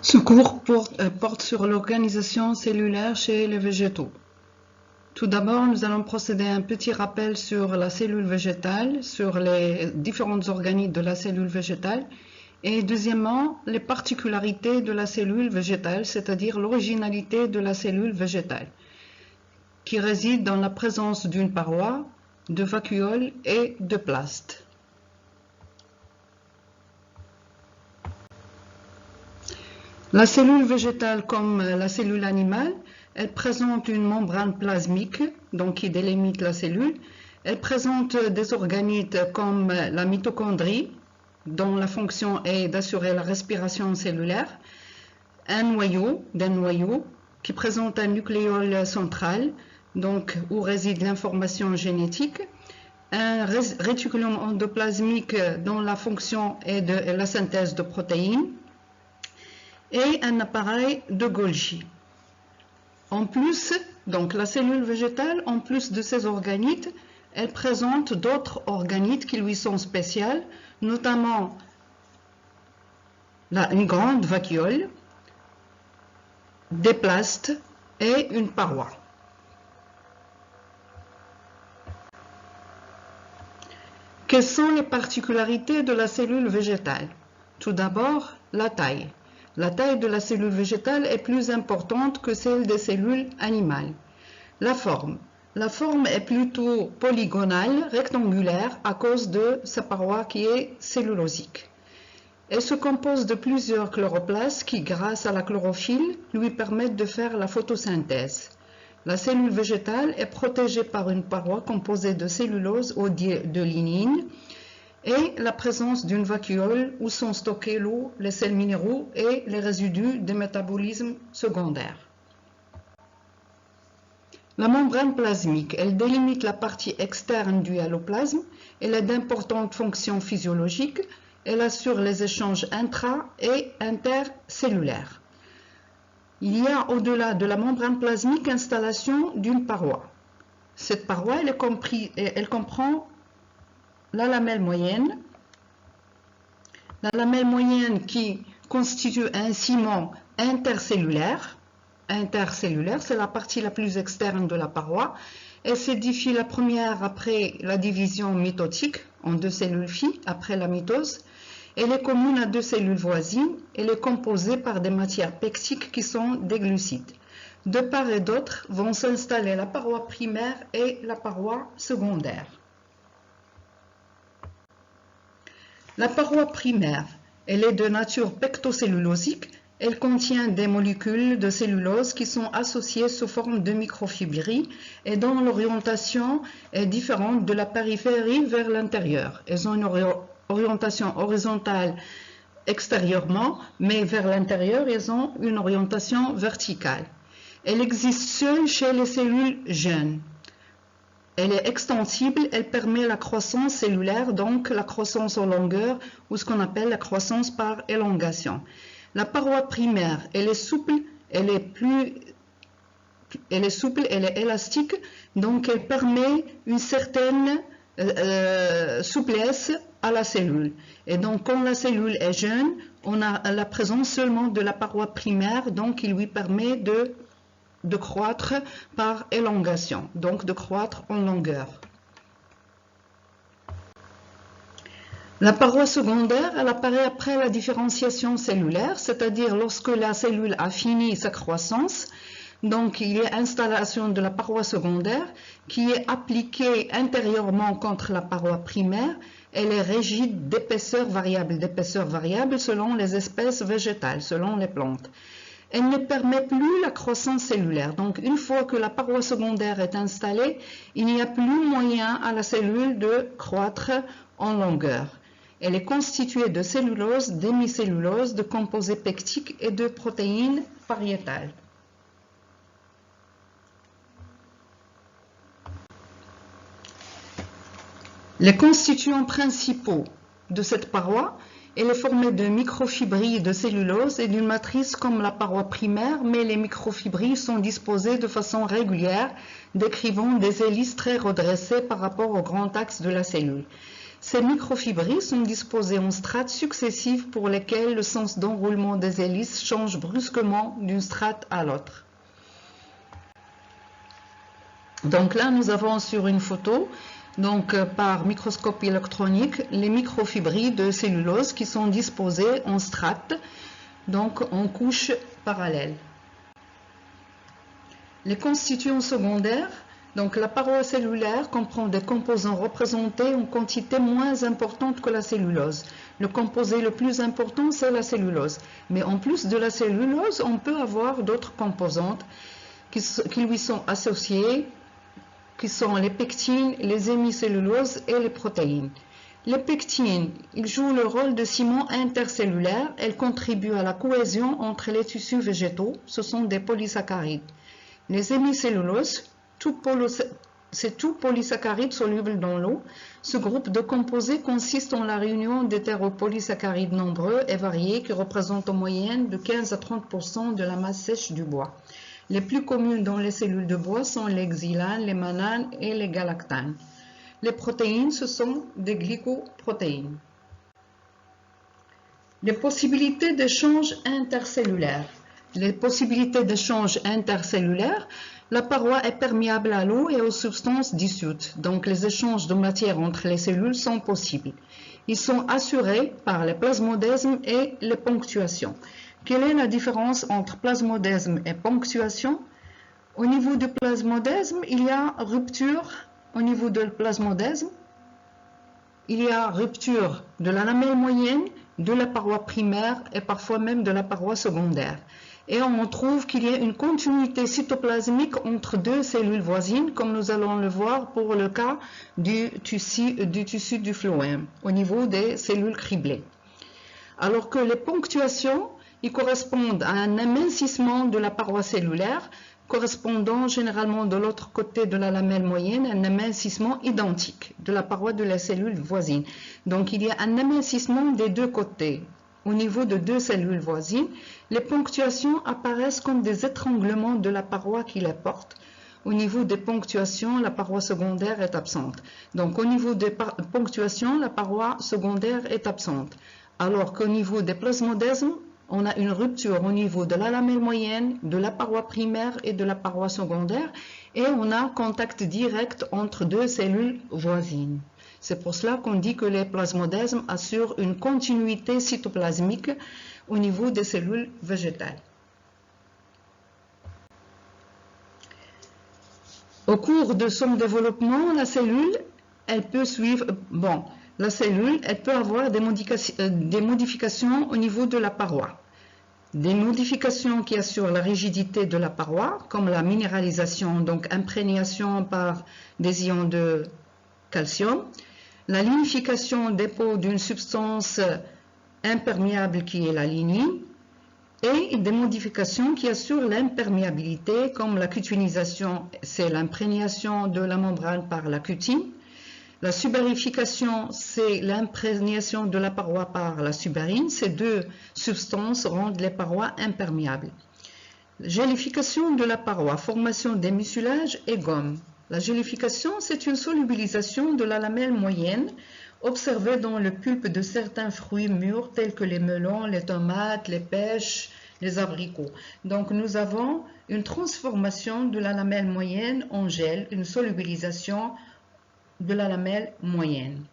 Ce cours porte sur l'organisation cellulaire chez les végétaux. Tout d'abord, nous allons procéder à un petit rappel sur la cellule végétale, sur les différentes organites de la cellule végétale, et deuxièmement, les particularités de la cellule végétale, c'est-à-dire l'originalité de la cellule végétale, qui réside dans la présence d'une paroi, de vacuoles et de plastes. La cellule végétale, comme la cellule animale, elle présente une membrane plasmique, donc qui délimite la cellule. Elle présente des organites comme la mitochondrie, dont la fonction est d'assurer la respiration cellulaire, un noyau, qui présente un nucléole central, donc où réside l'information génétique, un réticulum endoplasmique dont la fonction est de la synthèse de protéines, et un appareil de Golgi. En plus, donc la cellule végétale, en plus de ces organites, elle présente d'autres organites qui lui sont spéciales, notamment une grande vacuole, des plastes et une paroi. Quelles sont les particularités de la cellule végétale? Tout d'abord, la taille. La taille de la cellule végétale est plus importante que celle des cellules animales. La forme. La forme est plutôt polygonale, rectangulaire, à cause de sa paroi qui est cellulosique. Elle se compose de plusieurs chloroplastes qui, grâce à la chlorophylle, lui permettent de faire la photosynthèse. La cellule végétale est protégée par une paroi composée de cellulose ou de lignine, et la présence d'une vacuole où sont stockés l'eau, les sels minéraux et les résidus des métabolismes secondaires. La membrane plasmique, elle délimite la partie externe du alloplasme, elle a d'importantes fonctions physiologiques, elle assure les échanges intra- et intercellulaires. Il y a au-delà de la membrane plasmique installation d'une paroi. Cette paroi, elle comprend la lamelle moyenne qui constitue un ciment intercellulaire. Intercellulaire, c'est la partie la plus externe de la paroi. Elle s'édifie la première après la division mitotique en deux cellules filles après la mitose. Elle est commune à deux cellules voisines. Elle est composée par des matières pectiques qui sont des glucides. De part et d'autre vont s'installer la paroi primaire et la paroi secondaire. La paroi primaire, elle est de nature pectocellulosique. Elle contient des molécules de cellulose qui sont associées sous forme de microfibrilles et dont l'orientation est différente de la périphérie vers l'intérieur. Elles ont une orientation horizontale extérieurement, mais vers l'intérieur, elles ont une orientation verticale. Elle existe seule chez les cellules jeunes. Elle est extensible, elle permet la croissance cellulaire, donc la croissance en longueur ou ce qu'on appelle la croissance par élongation. La paroi primaire, elle est souple, elle est élastique, donc elle permet une certaine souplesse à la cellule. Et donc quand la cellule est jeune, on a la présence seulement de la paroi primaire, donc il lui permet de croître par élongation, donc de croître en longueur. La paroi secondaire, elle apparaît après la différenciation cellulaire, c'est-à-dire lorsque la cellule a fini sa croissance. Donc, il y a installation de la paroi secondaire qui est appliquée intérieurement contre la paroi primaire. Elle est régie d'épaisseur variable selon les espèces végétales, selon les plantes. Elle ne permet plus la croissance cellulaire. Donc, une fois que la paroi secondaire est installée, il n'y a plus moyen à la cellule de croître en longueur. Elle est constituée de cellulose, d'hémicellulose, de composés pectiques et de protéines pariétales. Les constituants principaux de cette paroi, elle est formée de microfibrilles de cellulose et d'une matrice comme la paroi primaire, mais les microfibrilles sont disposées de façon régulière, décrivant des hélices très redressées par rapport au grand axe de la cellule. Ces microfibrilles sont disposées en strates successives pour lesquelles le sens d'enroulement des hélices change brusquement d'une strate à l'autre. Donc là, nous avons sur une photo, donc par microscope électronique, les microfibrilles de cellulose qui sont disposées en strates, donc en couches parallèles. Les constituants secondaires, donc la paroi cellulaire comprend des composants représentés en quantité moins importante que la cellulose. Le composé le plus important, c'est la cellulose. Mais en plus de la cellulose, on peut avoir d'autres composantes qui lui sont associées, qui sont les pectines, les hémicelluloses et les protéines. Les pectines, ils jouent le rôle de ciment intercellulaire. Elles contribuent à la cohésion entre les tissus végétaux. Ce sont des polysaccharides. Les hémicelluloses, c'est tout polysaccharide soluble dans l'eau. Ce groupe de composés consiste en la réunion d'hétéropolysaccharides nombreux et variés qui représentent en moyenne de 15 à 30% de la masse sèche du bois. Les plus communes dans les cellules de bois sont les xylanes, les mananes et les galactanes. Les protéines, ce sont des glycoprotéines. Les possibilités d'échange intercellulaire. Les possibilités d'échange intercellulaire, la paroi est perméable à l'eau et aux substances dissoutes. Donc les échanges de matière entre les cellules sont possibles. Ils sont assurés par les plasmodesmes et les ponctuations. Quelle est la différence entre plasmodesme et ponctuation? Au niveau du plasmodesme, il y a rupture. Au niveau du plasmodesme, il y a rupture de la lamelle moyenne, de la paroi primaire et parfois même de la paroi secondaire. Et on trouve qu'il y a une continuité cytoplasmique entre deux cellules voisines, comme nous allons le voir pour le cas du tissu du phloème, au niveau des cellules criblées. Alors que les ponctuations, ils correspondent à un amincissement de la paroi cellulaire, correspondant généralement de l'autre côté de la lamelle moyenne, un amincissement identique de la paroi de la cellule voisine. Donc il y a un amincissement des deux côtés. Au niveau de deux cellules voisines, les ponctuations apparaissent comme des étranglements de la paroi qui les porte. Au niveau des ponctuations, la paroi secondaire est absente. Donc au niveau des ponctuations, la paroi secondaire est absente. Alors qu'au niveau des plasmodesmes, on a une rupture au niveau de la lamelle moyenne, de la paroi primaire et de la paroi secondaire, et on a contact direct entre deux cellules voisines. C'est pour cela qu'on dit que les plasmodesmes assurent une continuité cytoplasmique au niveau des cellules végétales. Au cours de son développement, la cellule, elle peut suivre... la cellule, elle peut avoir des modifications au niveau de la paroi. Des modifications qui assurent la rigidité de la paroi, comme la minéralisation, donc imprégnation par des ions de calcium, la lignification des peaux d'une substance imperméable qui est la lignine, et des modifications qui assurent l'imperméabilité, comme la cutinisation, c'est l'imprégnation de la membrane par la cutine. La subarification, c'est l'imprégnation de la paroi par la subarine. Ces deux substances rendent les parois imperméables. Gélification de la paroi, formation des muculages et gommes. La gélification, c'est une solubilisation de la lamelle moyenne observée dans le pulpe de certains fruits mûrs tels que les melons, les tomates, les pêches, les abricots. Donc nous avons une transformation de la lamelle moyenne en gel, une solubilisation de la lamelle moyenne.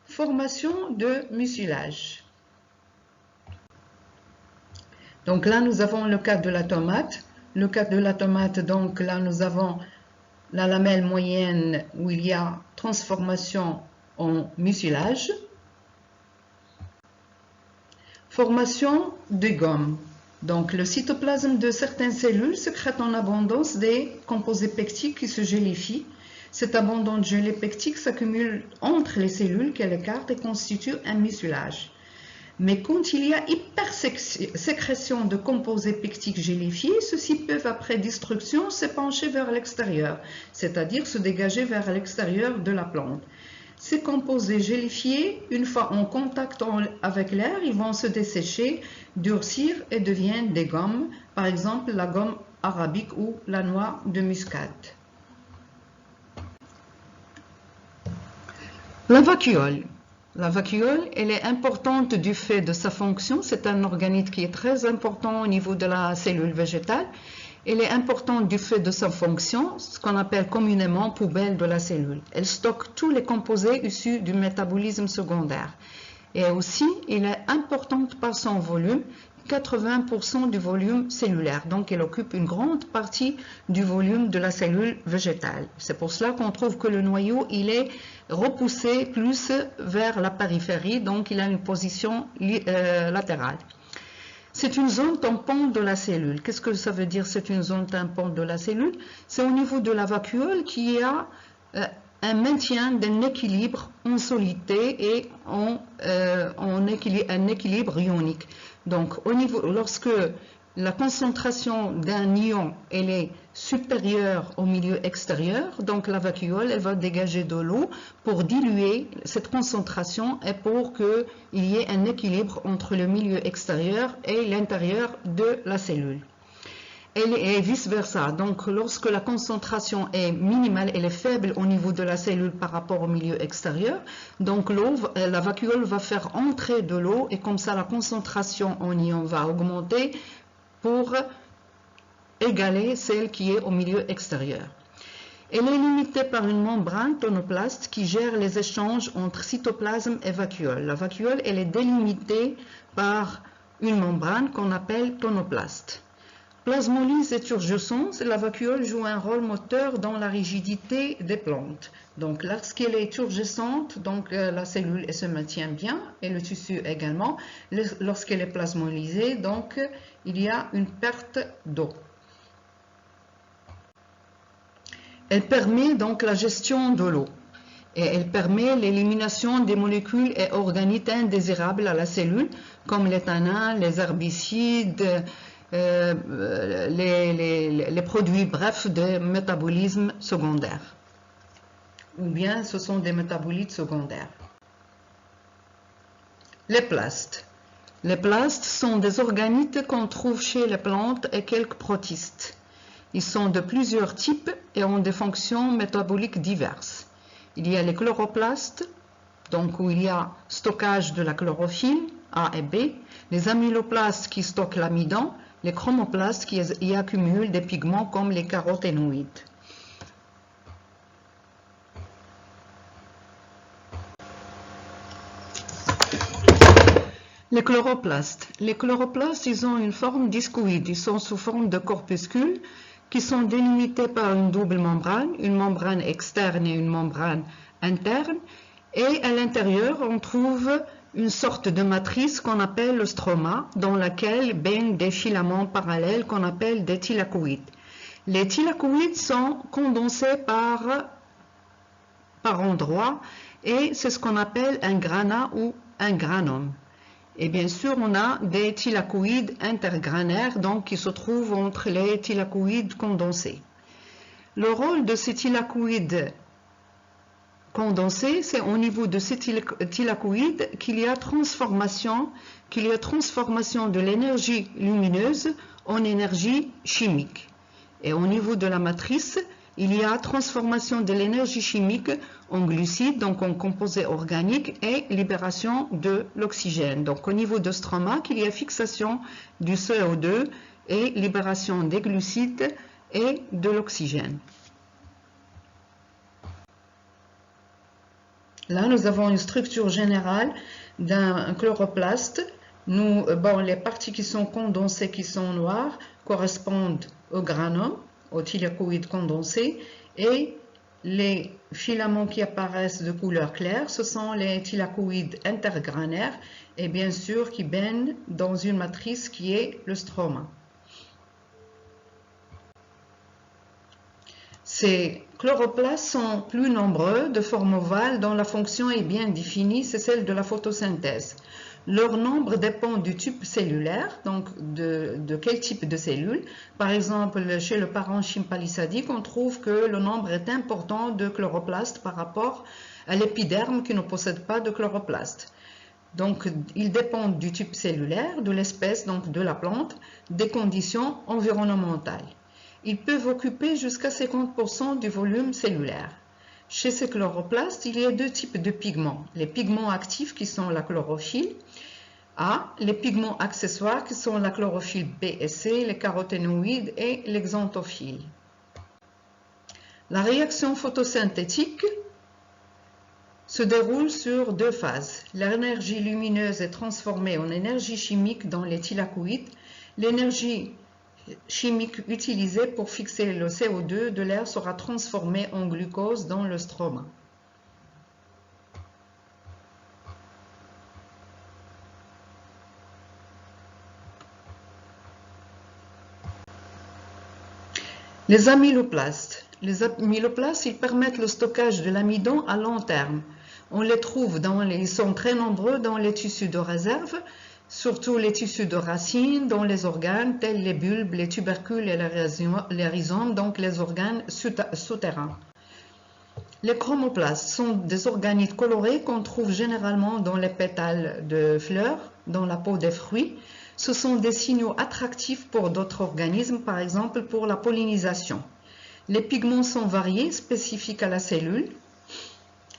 Formation de mucilage. Donc là, nous avons le cas de la tomate. Le cas de la tomate, donc là, nous avons la lamelle moyenne où il y a transformation en mucilage. Formation de gomme. Donc le cytoplasme de certaines cellules sécrète en abondance des composés pectiques qui se gélifient. Cet abondant de gelée pectique s'accumule entre les cellules qu'elle écarte et constitue un mucilage. Mais quand il y a hypersécrétion de composés pectiques gélifiés, ceux-ci peuvent, après destruction, s'épancher vers l'extérieur, c'est-à-dire se dégager vers l'extérieur de la plante. Ces composés gélifiés, une fois en contact avec l'air, ils vont se dessécher, durcir et deviennent des gommes, par exemple la gomme arabique ou la noix de muscade. La vacuole. La vacuole, elle est importante du fait de sa fonction. C'est un organite qui est très important au niveau de la cellule végétale. Elle est importante du fait de sa fonction, ce qu'on appelle communément poubelle de la cellule. Elle stocke tous les composés issus du métabolisme secondaire. Et aussi, elle est importante par son volume, 80% du volume cellulaire. Donc, elle occupe une grande partie du volume de la cellule végétale. C'est pour cela qu'on trouve que le noyau, il est repoussé plus vers la périphérie, donc il a une position latérale. C'est une zone tampon de la cellule. Qu'est-ce que ça veut dire, c'est une zone tampon de la cellule? C'est au niveau de la vacuole qu'il y a un maintien d'un équilibre en solidité et un équilibre ionique. Donc, lorsque la concentration d'un ion elle est supérieure au milieu extérieur, donc la vacuole elle va dégager de l'eau pour diluer cette concentration et pour qu'il y ait un équilibre entre le milieu extérieur et l'intérieur de la cellule. Et vice-versa. Donc, lorsque la concentration est minimale, elle est faible au niveau de la cellule par rapport au milieu extérieur, donc la vacuole va faire entrer de l'eau et comme ça la concentration en ion va augmenter pour égaler celle qui est au milieu extérieur. Elle est limitée par une membrane tonoplaste qui gère les échanges entre cytoplasme et vacuole. La vacuole, elle est délimitée par une membrane qu'on appelle tonoplaste. Plasmolyse et turgescence, la vacuole joue un rôle moteur dans la rigidité des plantes. Donc, lorsqu'elle est turgescente, donc la cellule elle se maintient bien et le tissu également. Lorsqu'elle est plasmolysée, donc il y a une perte d'eau. Elle permet donc la gestion de l'eau et elle permet l'élimination des molécules et organites indésirables à la cellule, comme les tanins, les herbicides, les produits brefs de métabolisme secondaire. Ou bien ce sont des métabolites secondaires. Les plastes. Les plastes sont des organites qu'on trouve chez les plantes et quelques protistes. Ils sont de plusieurs types et ont des fonctions métaboliques diverses. Il y a les chloroplastes, donc où il y a stockage de la chlorophylle A et B, les amyloplastes qui stockent l'amidon, les chromoplastes qui y accumulent des pigments comme les caroténoïdes. Les chloroplastes. Les chloroplastes, ils ont une forme discoïde. Ils sont sous forme de corpuscules qui sont délimités par une double membrane, une membrane externe et une membrane interne. Et à l'intérieur, on trouve une sorte de matrice qu'on appelle le stroma, dans laquelle baignent des filaments parallèles qu'on appelle des thylakoïdes. Les thylakoïdes sont condensés par endroits et c'est ce qu'on appelle un granat ou un granum. Et bien sûr, on a des thylakoïdes intergranaires donc, qui se trouvent entre les thylakoïdes condensés. Le rôle de ces thylakoïdes condensés, c'est au niveau de ces thylakoïdes qu'il y a transformation de l'énergie lumineuse en énergie chimique. Et au niveau de la matrice, il y a transformation de l'énergie chimique en glucides, donc en composés organiques, et libération de l'oxygène. Donc au niveau de stroma, il y a fixation du CO2 et libération des glucides et de l'oxygène. Là, nous avons une structure générale d'un chloroplaste. Les parties qui sont condensées, qui sont noires, correspondent au granum, aux thylakoïdes condensés, et les filaments qui apparaissent de couleur claire, ce sont les thylakoïdes intergranaires et bien sûr qui baignent dans une matrice qui est le stroma. Ces chloroplastes sont plus nombreux, de forme ovale, dont la fonction est bien définie, c'est celle de la photosynthèse. Leur nombre dépend du type cellulaire, donc de quel type de cellule. Par exemple, chez le parent Chimpalisadique, on trouve que le nombre est important de chloroplastes par rapport à l'épiderme qui ne possède pas de chloroplastes. Donc, ils dépendent du type cellulaire, de l'espèce, donc de la plante, des conditions environnementales. Ils peuvent occuper jusqu'à 50% du volume cellulaire. Chez ces chloroplastes, il y a deux types de pigments. Les pigments actifs qui sont la chlorophylle A, les pigments accessoires qui sont la chlorophylle B et C, les caroténoïdes et les xanthophiles. La réaction photosynthétique se déroule sur deux phases. L'énergie lumineuse est transformée en énergie chimique dans les thylakoïdes. L'énergie chimique utilisée pour fixer le CO2 de l'air sera transformée en glucose dans le stroma. Les amyloplastes. Les amyloplastes, ils permettent le stockage de l'amidon à long terme. On les trouve ils sont très nombreux dans les tissus de réserve, surtout les tissus de racines, dans les organes tels les bulbes, les tubercules et les rhizomes, donc les organes souterrains. Les chromoplastes sont des organites colorés qu'on trouve généralement dans les pétales de fleurs, dans la peau des fruits. Ce sont des signaux attractifs pour d'autres organismes, par exemple pour la pollinisation. Les pigments sont variés, spécifiques à la cellule.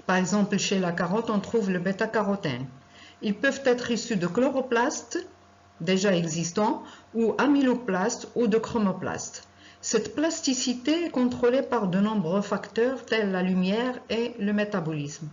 Par exemple, chez la carotte, on trouve le bêta-carotène. Ils peuvent être issus de chloroplastes déjà existants ou amyloplastes ou de chromoplastes. Cette plasticité est contrôlée par de nombreux facteurs tels la lumière et le métabolisme.